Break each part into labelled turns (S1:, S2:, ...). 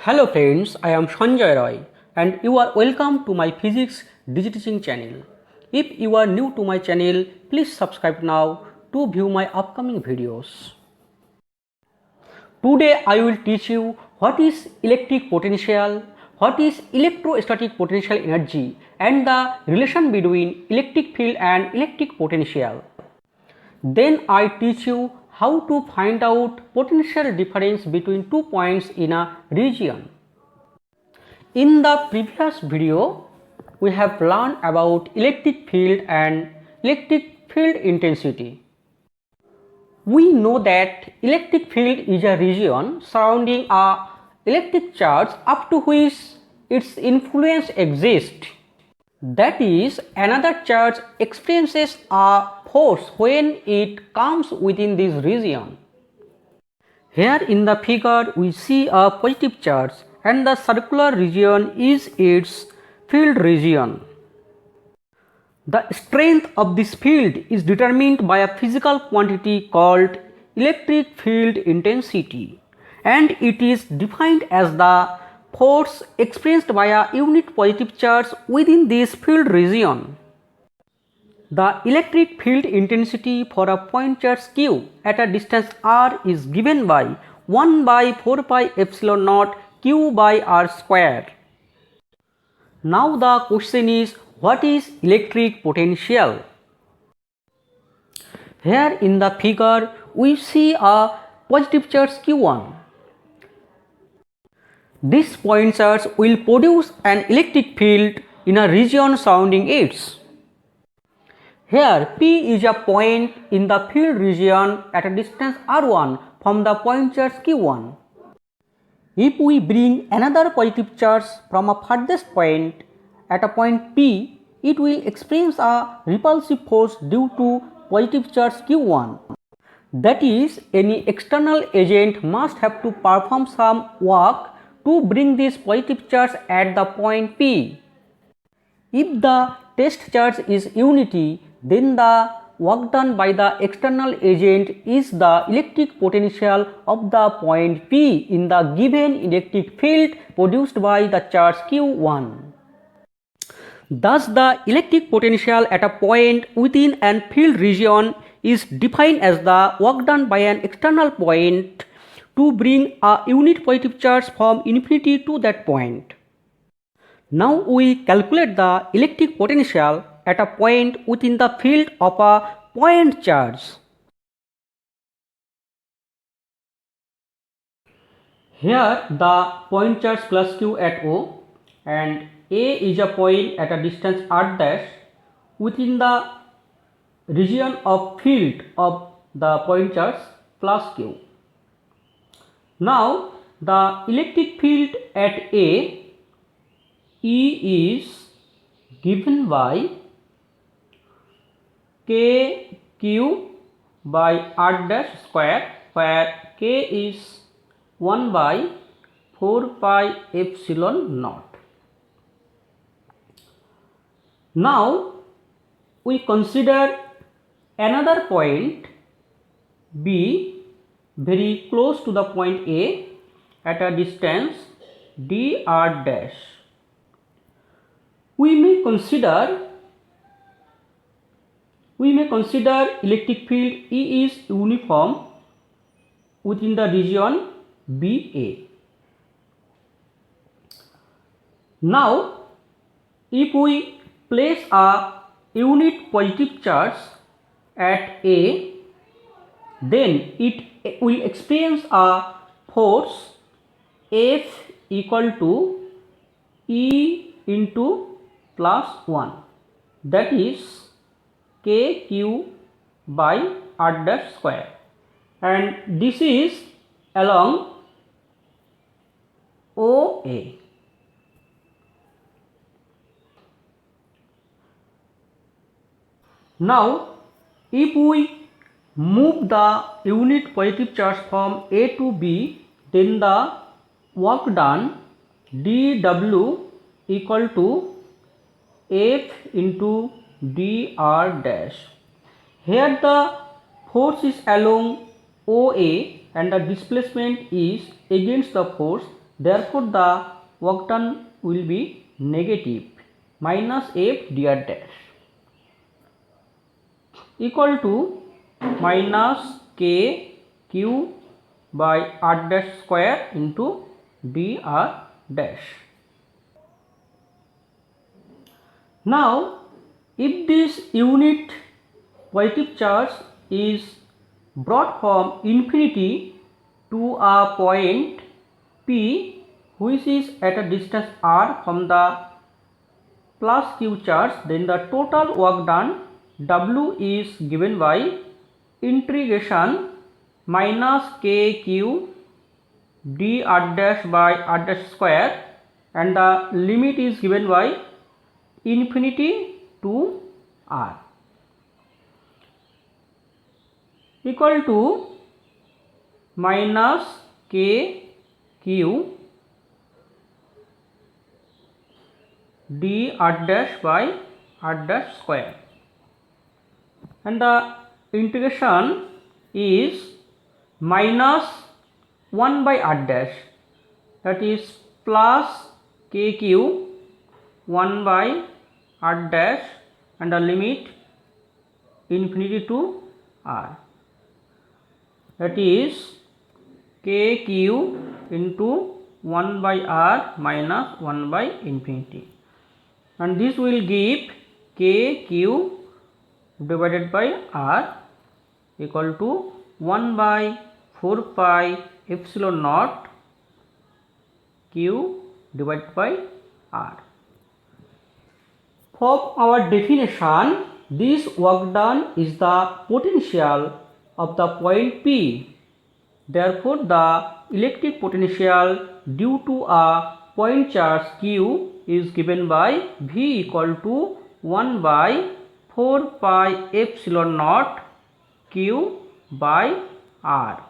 S1: Hello friends, I am Sanjay Roy and you are welcome to my physics digiteaching channel. If you are new to my channel, please subscribe now to view my upcoming videos. Today I will teach you what is electric potential, what is electrostatic potential energy and the relation between electric field and electric potential. Then I teach you how to find out potential difference between 2 points in a region. In the previous video, we have learned about electric field and electric field intensity. We know that electric field is a region surrounding a electric charge up to which its influence exists. That is, another charge experiences a force when it comes within this region. Here in the figure we see a positive charge and the circular region is its field region. The strength of this field is determined by a physical quantity called electric field intensity and it is defined as the force experienced by a unit positive charge within this field region. The electric field intensity for a point charge q at a distance r is given by 1 by 4 pi epsilon naught q by r square. Now the question is, what is electric potential? Here in the figure we see a positive charge q1. This point charge will produce an electric field in a region surrounding it. Here P is a point in the field region at a distance r1 from the point charge q1. If we bring another positive charge from a furthest point at a point P, it will experience a repulsive force due to positive charge q1. That is, any external agent must have to perform some work to bring this positive charge at the point P. If the test charge is unity, then the work done by the external agent is the electric potential of the point P in the given electric field produced by the charge q1. Thus, the electric potential at a point within an field region is defined as the work done by an external point to bring a unit positive charge from infinity to that point. Now we calculate the electric potential at a point within the field of a point charge. Here the point charge plus q at O and A is a point at a distance r dash within the region of field of the point charge plus q. Now the electric field at A E is given by k q by r dash square, where k is 1 by 4 pi epsilon naught. Now we consider another point B very close to the point A at a distance dr dash. We may consider electric field E is uniform within the region BA. Now, if we place a unit positive charge at A, then it will experience a force F equal to E into plus 1, that is kq by r dash square, and this is along OA. Now if we move the unit positive charge from A to B, then the work done dW equal to F into dr dash. Here the force is along OA and the displacement is against the force, Therefore the work done will be negative minus f dr dash equal to minus k q by r dash square into dr dash. Now if this unit positive charge is brought from infinity to a point P which is at a distance r from the plus q charge, then the total work done W is given by integration minus kq dr dash by r dash square, and the limit is given by infinity to r equal to minus kq dr dash by r dash square, and the integration is minus 1 by r dash, that is plus kq 1 by r dash, and the limit infinity to r, that is kq into 1 by r minus 1 by infinity, and this will give kq divided by r equal to 1 by 4 pi epsilon naught q divided by r. From our definition, this work done is the potential of the point P. Therefore the electric potential due to a point charge q is given by V equal to 1 by 4 pi epsilon naught q by r.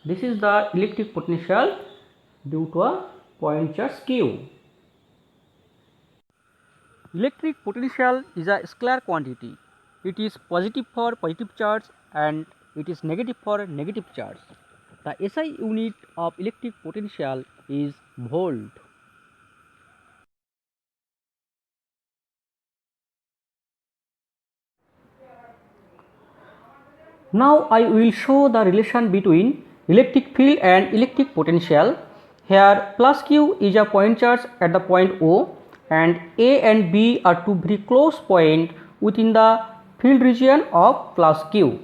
S1: This is the electric potential due to a point charge q. Electric potential is a scalar quantity. It is positive for positive charge and it is negative for negative charge. The SI unit of electric potential is volt. Now I will show the relation between electric field and electric potential. Here plus q is a point charge at the point O, and A and B are two very close points within the field region of plus q.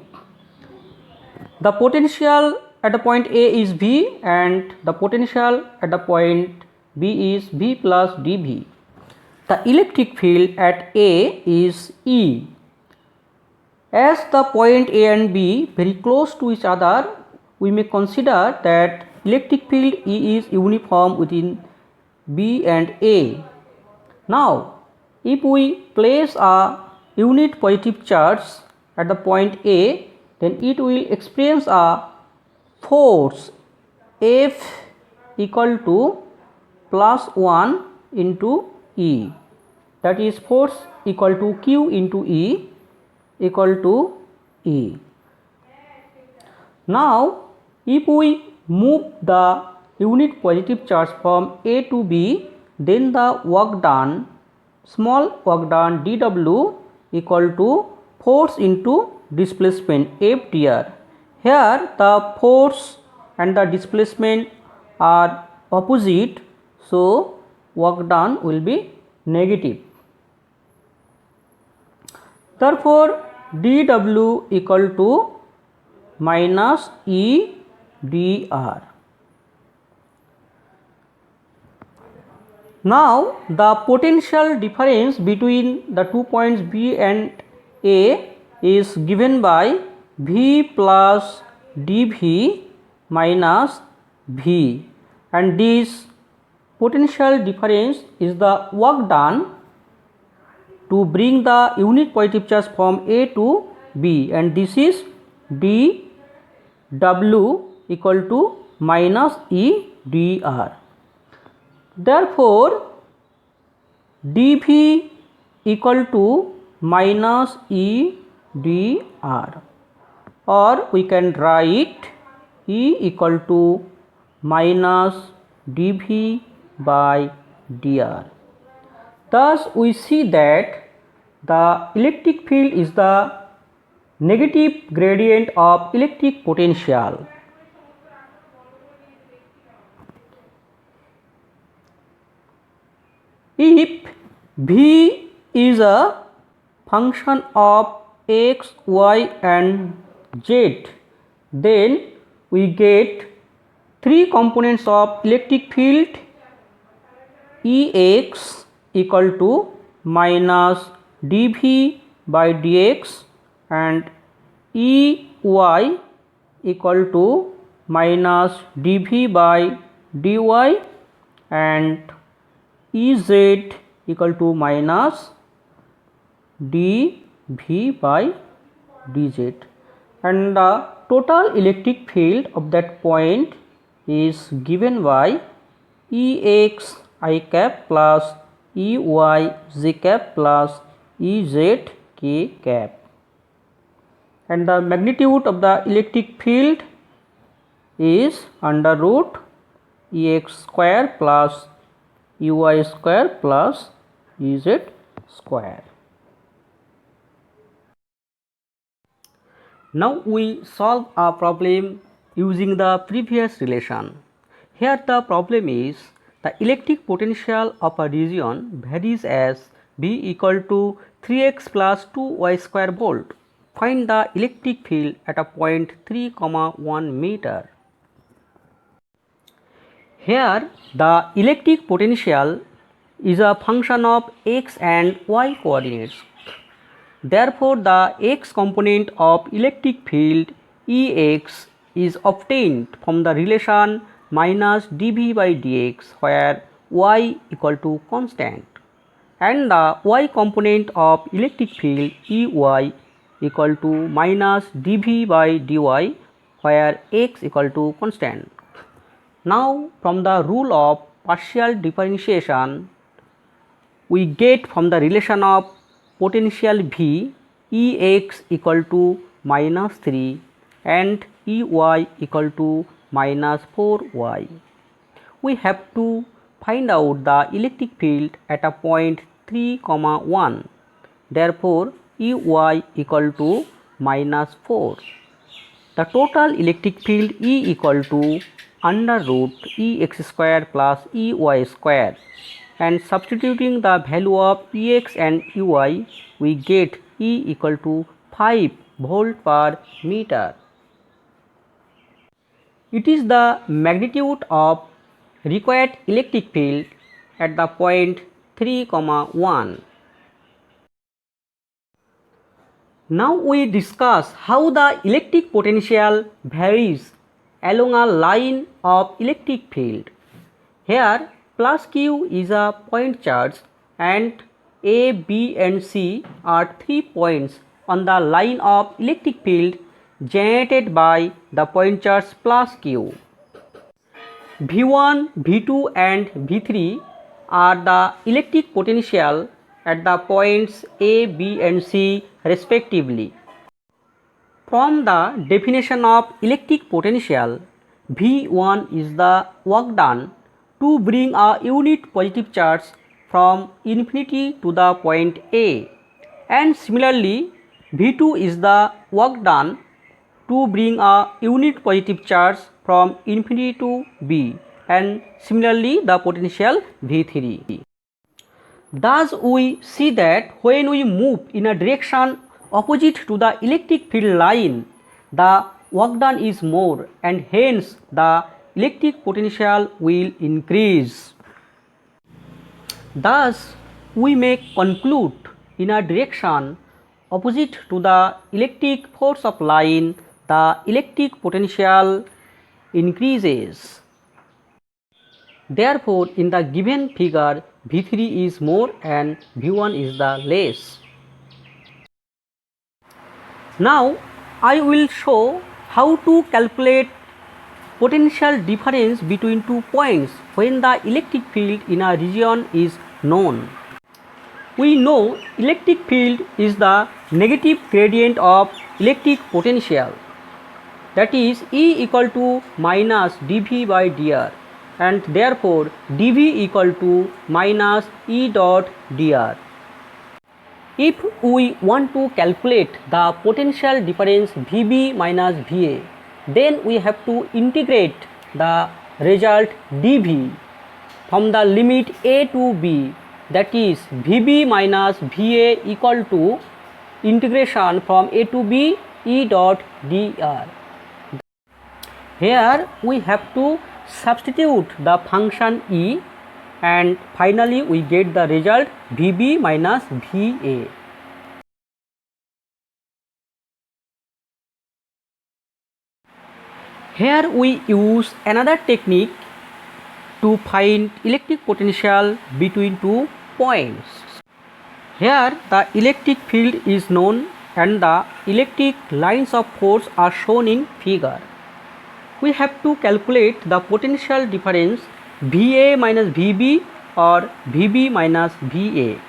S1: The potential at the point A is V and the potential at the point B is V plus dV. The electric field at A is E. As the point A and B very close to each other, we may consider that electric field E is uniform within B and A. Now, if we place a unit positive charge at the point A, then it will experience a force F equal to plus 1 into E, that is force equal to Q into E equal to E. Now, if we move the unit positive charge from A to B, then the work done, small work done dW equal to force into displacement F dr. Here the force and the displacement are opposite, so work done will be negative. Therefore dW equal to minus E dr. Now the potential difference between the 2 points B and A is given by V plus dV minus V, and this potential difference is the work done to bring the unit positive charge from A to B, and this is dW equal to minus E dr. Therefore dV equal to minus E dr, or we can write E equal to minus dV by dr. Thus we see that the electric field is the negative gradient of electric potential. If V is a function of x, y and z, then we get three components of electric field: Ex equal to minus dV by dx and Ey equal to minus dV by dy and Ez equal to minus dV by dz, and the total electric field of that point is given by Ex I cap plus Ey z cap plus Ez k cap, and the magnitude of the electric field is under root Ex square plus Ey square plus Ez square. Now we solve a problem using the previous relation. Here the problem is the electric potential of a region varies as V equal to 3x plus 2y square volt. Find the electric field at a point 3,1 meter. Here the electric potential is a function of x and y coordinates. Therefore, the x component of electric field Ex is obtained from the relation minus dV by dx, where y equal to constant, and the y component of electric field Ey equal to minus dV by dy, where x equal to constant. Now from the rule of partial differentiation, we get from the relation of potential V Ex equal to minus 3 and Ey equal to minus 4y. We have to find out the electric field at a point 3,1. Therefore, Ey equal to minus 4. The total electric field E equal to under root Ex square plus Ey square, and substituting the value of Ex and Ey, we get E equal to 5 volt per meter. It is the magnitude of required electric field at the point 3,1. Now we discuss how the electric potential varies along a line of electric field. Here plus Q is a point charge and A, B and C are 3 points on the line of electric field generated by the point charge plus Q. V1, V2 and V3 are the electric potential at the points A, B and C respectively. From the definition of electric potential, V1 is the work done to bring a unit positive charge from infinity to the point A, and similarly V2 is the work done to bring a unit positive charge from infinity to B, and similarly the potential V3. Thus we see that when we move in a direction opposite to the electric field line, the work done is more and hence the electric potential will increase. Thus we may conclude in a direction opposite to the electric force of line, the electric potential increases. Therefore, in the given figure, V3 is more and V1 is the less. Now I will show how to calculate potential difference between 2 points when the electric field in a region is known. We know electric field is the negative gradient of electric potential. that is E equal to minus dV by dr, and therefore dV equal to minus E dot dr. If we want to calculate the potential difference Vb minus Va, then we have to integrate the result dV from the limit a to b, that is Vb minus Va equal to integration from a to b E dot dr. Here we have to substitute the function E, and finally we get the result Vb minus Va. Here we use another technique to find electric potential between two points. Here the electric field is known and the electric lines of force are shown in figure. We have to calculate the potential difference Va minus Vb or Vb minus Va.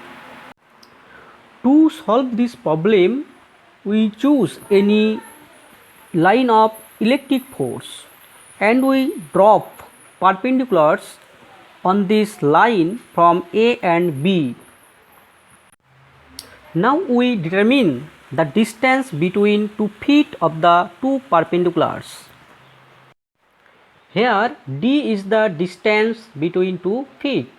S1: To solve this problem, we choose any line of electric force and we drop perpendiculars on this line from A and B. Now we determine the distance between 2 feet of the two perpendiculars. Here d is the distance between 2 feet.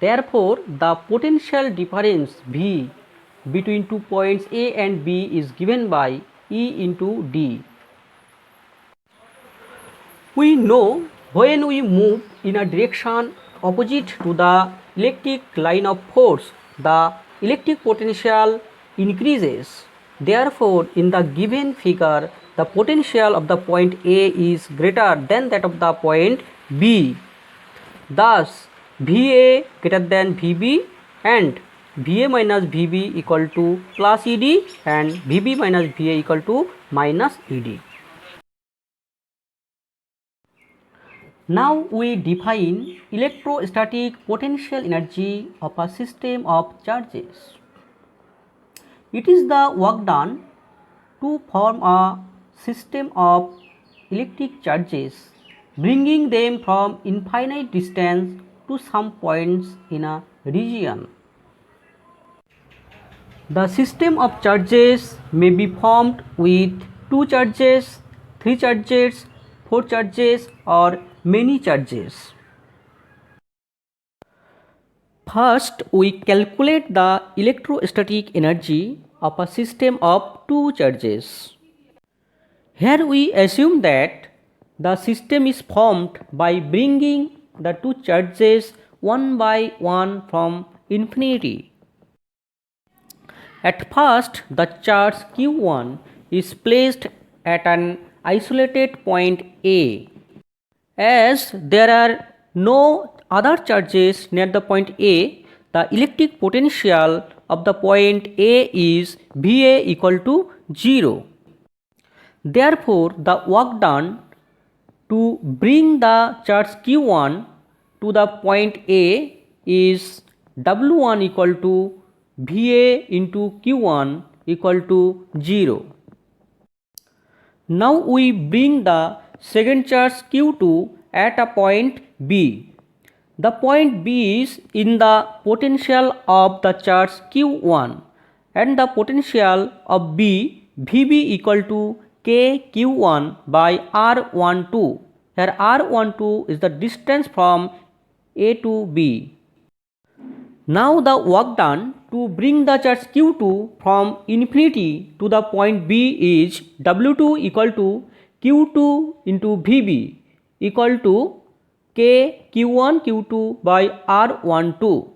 S1: Therefore, the potential difference V between 2 points A and B is given by E into d. We know when we move in a direction opposite to the electric line of force, the electric potential increases. Therefore, in the given figure, the potential of the point A is greater than that of the point B. Thus, Va greater than Vb and Va minus Vb equal to plus Ed and Vb minus Va equal to minus Ed. Now we define electrostatic potential energy of a system of charges. It is the work done to form a system of electric charges, bringing them from infinite distance to some points in a region. The system of charges may be formed with 2 charges, 3 charges, 4 charges or many charges. First, we calculate the electrostatic energy of a system of 2 charges. Here we assume that the system is formed by bringing the 2 charges one by one from infinity. At first, the charge Q1 is placed at an isolated point A. As there are no other charges near the point A, the electric potential of the point A is Va equal to 0. Therefore, the work done to bring the charge Q1 to the point A is W1 equal to Va into Q1 equal to 0. Now we bring the second charge Q2 at a point B. The point B is in the potential of the charge Q1 and the potential of B Vb equal to K Q1 by R12. Here R12 is the distance from A to B. Now the work done to bring the charge Q2 from infinity to the point B is W2 equal to Q2 into Vb equal to K Q1 Q2 by R12.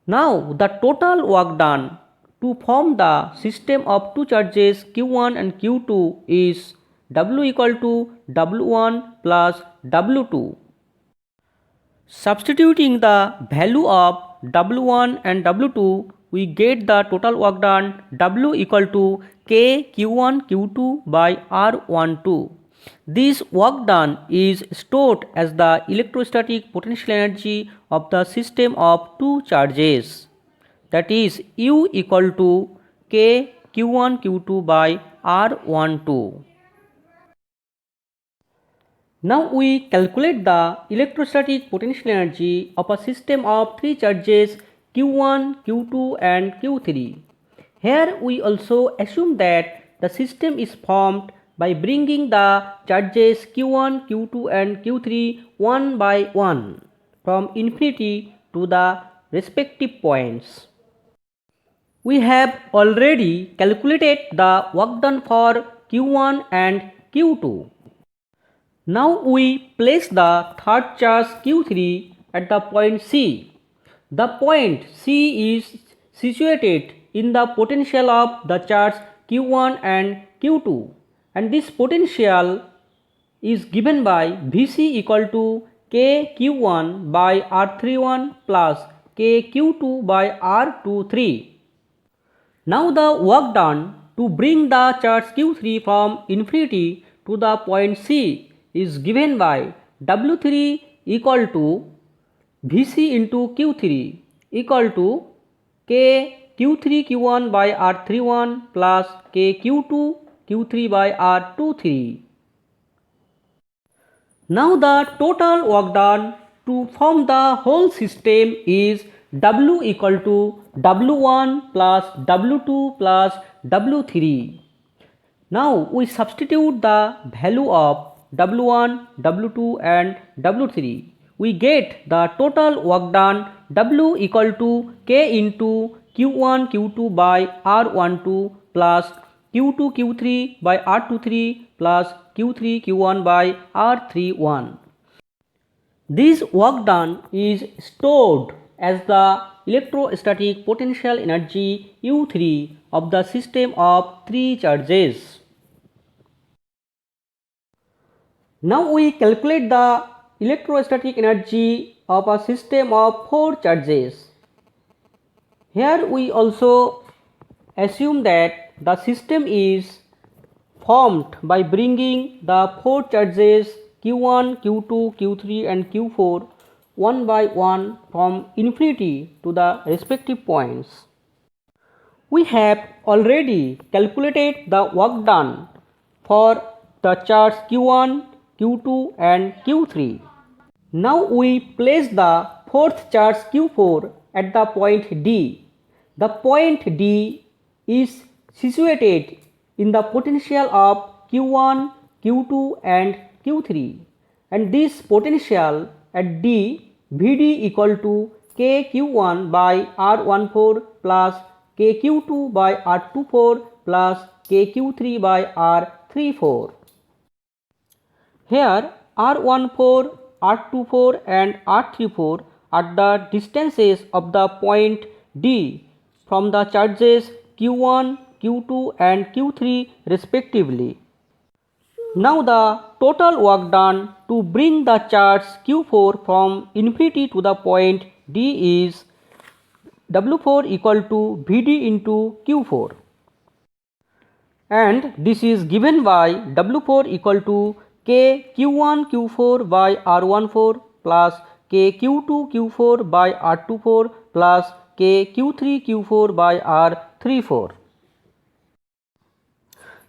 S1: Now the total work done to form the system of 2 charges Q1 and Q2 is W equal to W1 plus W2. Substituting the value of W1 and W2, we get the total work done W equal to K Q1 Q2 by R12. This work done is stored as the electrostatic potential energy of the system of 2 charges, that is U equal to K Q1 Q2 by R12. Now we calculate the electrostatic potential energy of a system of three charges Q1, Q2 and Q3. Here we also assume that the system is formed by bringing the charges Q1, Q2 and Q3 one by one from infinity to the respective points. We have already calculated the work done for Q1 and Q2. Now we place the third charge Q3 at the point C. The point C is situated in the potential of the charge Q1 and Q2, and this potential is given by Vc equal to kQ1 by R31 plus kQ2 by R23. Now the work done to bring the charge Q3 from infinity to the point C is given by W3 equal to Vc into Q3 equal to K Q3 Q1 by R31 plus K Q2 Q3 by R23. Now the total work done to form the whole system is W equal to W1 plus W2 plus W3. Now we substitute the value of W1, W2 and W3. We get the total work done W equal to K into Q1 Q2 by R12 plus Q2 Q3 by R23 plus Q3 Q1 by R31. This work done is stored as the electrostatic potential energy U3 of the system of three charges. Now we calculate the electrostatic energy of a system of four charges. Here we also assume that the system is formed by bringing the four charges Q1, Q2, Q3 and Q4 one by one from infinity to the respective points. We have already calculated the work done for the charge Q1, Q2 and Q3. Now we place the fourth charge Q4 at the point D. The point D is situated in the potential of Q1, Q2 and Q3, and this potential at D Vd equal to kQ1 by R14 plus kQ2 by R24 plus kQ3 by R34. Here R14, R24 and R34 are the distances of the point D from the charges Q1, Q2 and Q3 respectively. Now the total work done to bring the charge Q4 from infinity to the point D is W4 equal to Vd into Q4, and this is given by W4 equal to K Q1 Q4 by R14 plus K Q2 Q4 by R24 plus K Q3 Q4 by R34.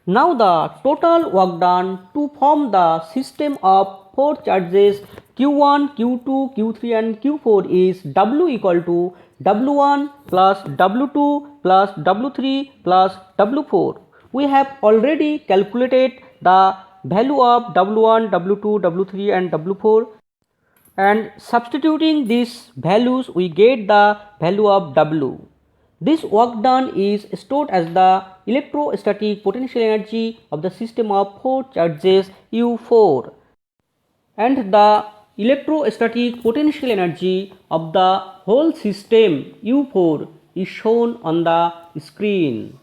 S1: Now the total work done to form the system of four charges Q1, Q2, Q3 and Q4 is W equal to W1 plus W2 plus W3 plus W4. We have already calculated the value of W1, W2, W3 and W4, and substituting these values we get the value of W. This work done is stored as the electrostatic potential energy of the system of four charges U4, and the electrostatic potential energy of the whole system U4 is shown on the screen.